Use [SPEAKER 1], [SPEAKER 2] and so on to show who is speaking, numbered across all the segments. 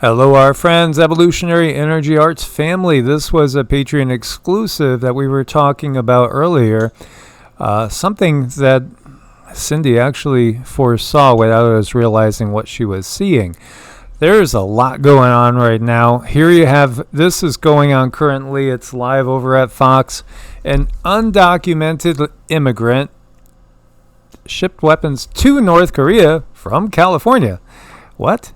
[SPEAKER 1] Hello, our friends, Evolutionary Energy Arts family. This was a Patreon exclusive that we were talking about earlier. Something that Cindy actually foresaw without us realizing what she was seeing. There's a lot going on right now. Here you have, this is going on currently. It's live over at Fox. An undocumented immigrant shipped weapons to North Korea from California. What?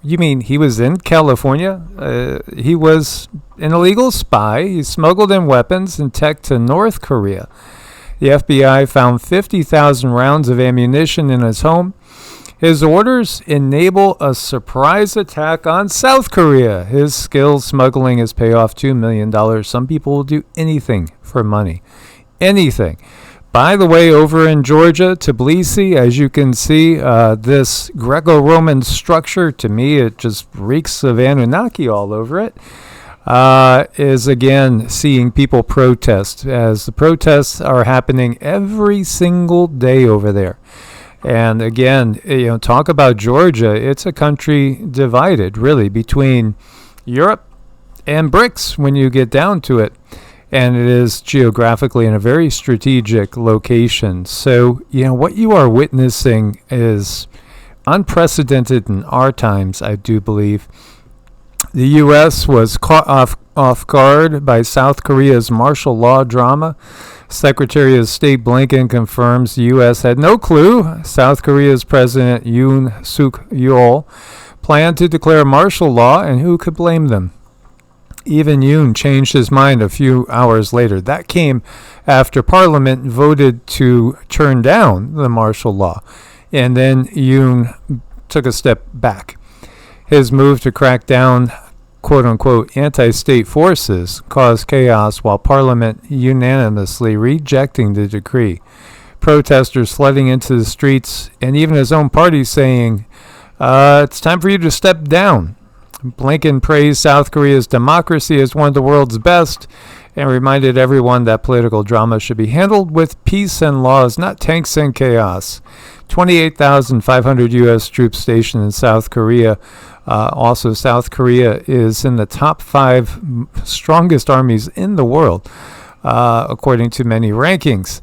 [SPEAKER 1] You mean he was in California? He was an illegal spy. He smuggled in weapons and tech to North Korea. The FBI found 50,000 rounds of ammunition in his home. His orders enable a surprise attack on South Korea. His skills smuggling has paid off $2 million. Some people will do anything for money. Anything. By the way, over in Georgia, Tbilisi, as you can see, this Greco-Roman structure, to me, it just reeks of Anunnaki all over it, is again seeing people protest, as the protests are happening every single day over there. And again, talk about Georgia. It's a country divided, really, between Europe and BRICS when you get down to it. And it is geographically in a very strategic location. So, what you are witnessing is unprecedented in our times, I do believe. The U.S. was caught off guard by South Korea's martial law drama. Secretary of State Blinken confirms the U.S. had no clue South Korea's President Yoon Suk Yeol planned to declare martial law, and who could blame them? Even Yoon changed his mind a few hours later. That came after Parliament voted to turn down the martial law. And then Yoon took a step back. His move to crack down, quote-unquote, anti-state forces caused chaos while Parliament unanimously rejecting the decree. Protesters flooding into the streets, and even his own party saying, it's time for you to step down. Blinken praised South Korea's democracy as one of the world's best and reminded everyone that political drama should be handled with peace and laws, not tanks and chaos. 28,500 U.S. troops stationed in South Korea. Also, South Korea is in the top 5 strongest armies in the world, according to many rankings.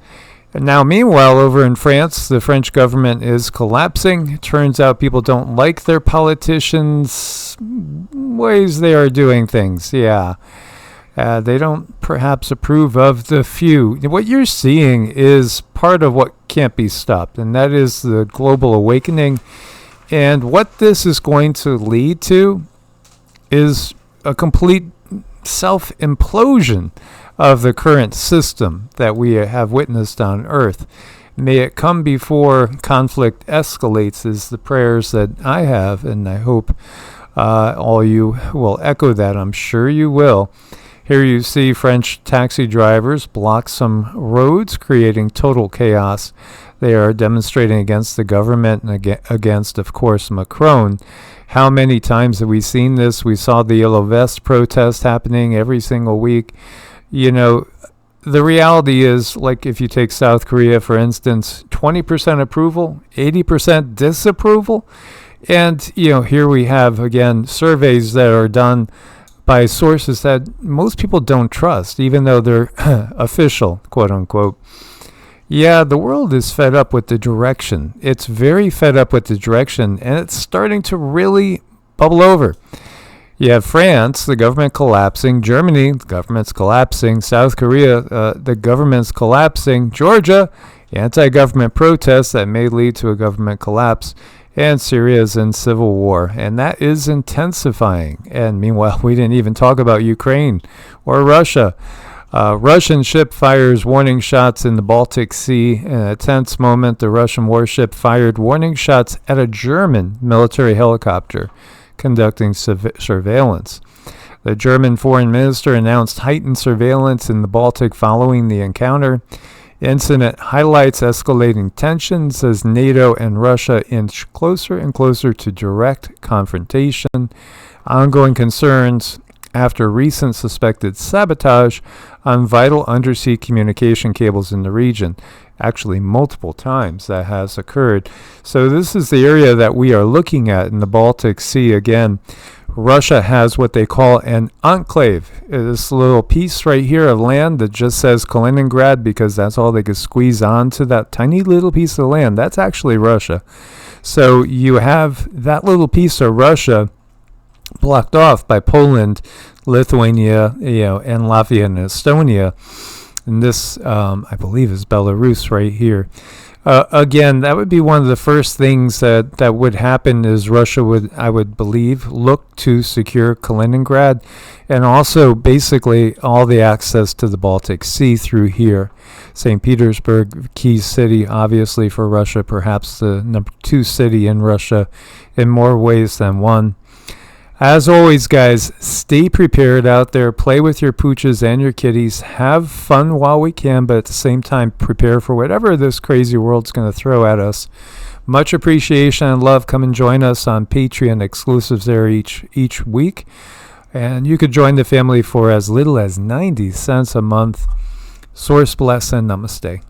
[SPEAKER 1] And now, meanwhile, over in France, the French government is collapsing. Turns out people don't like their politicians' ways they are doing things. Yeah. They don't perhaps approve of the few. What you're seeing is part of what can't be stopped, and that is the global awakening. And what this is going to lead to is a complete self-implosion of the current system that we have witnessed on Earth. May it come before conflict escalates is the prayers that I have, and I hope all you will echo that. I'm sure you will. Here you see French taxi drivers block some roads, creating total chaos. They are demonstrating against the government and against, of course, Macron. How many times have we seen this? We saw the Yellow Vest protest happening every single week. The reality is, like if you take South Korea, for instance, 20% approval, 80% disapproval. And, here we have, again, surveys that are done by sources that most people don't trust, even though they're official, quote unquote. Yeah, the world is fed up with the direction. It's very fed up with the direction, and it's starting to really bubble over. You have France, the government collapsing. Germany, the government's collapsing. South Korea, the government's collapsing. Georgia, anti-government protests that may lead to a government collapse. And Syria is in civil war, and that is intensifying. And meanwhile, we didn't even talk about Ukraine or Russia. Russian ship fires warning shots in the Baltic Sea. In a tense moment, the Russian warship fired warning shots at a German military helicopter conducting surveillance. The German foreign minister announced heightened surveillance in the Baltic following the encounter. Incident highlights escalating tensions as NATO and Russia inch closer and closer to direct confrontation. Ongoing concerns after recent suspected sabotage on vital undersea communication cables in the region. Actually, multiple times that has occurred. So this is the area that we are looking at in the Baltic Sea. Again, Russia has what they call an enclave. This little piece right here of land that just says Kaliningrad because that's all they could squeeze onto that tiny little piece of land. That's actually Russia. So you have that little piece of Russia blocked off by Poland, Lithuania, and Latvia and Estonia. And this, I believe, is Belarus right here. Again, that would be one of the first things that would happen is Russia would, I would believe, look to secure Kaliningrad and also basically all the access to the Baltic Sea through here. St. Petersburg, key city, obviously, for Russia, perhaps the number 2 city in Russia in more ways than one. As always, guys, stay prepared out there. Play with your pooches and your kitties. Have fun while we can, but at the same time, prepare for whatever this crazy world's going to throw at us. Much appreciation and love. Come and join us on Patreon exclusives there each week. And you could join the family for as little as 90 cents a month. Source bless and namaste.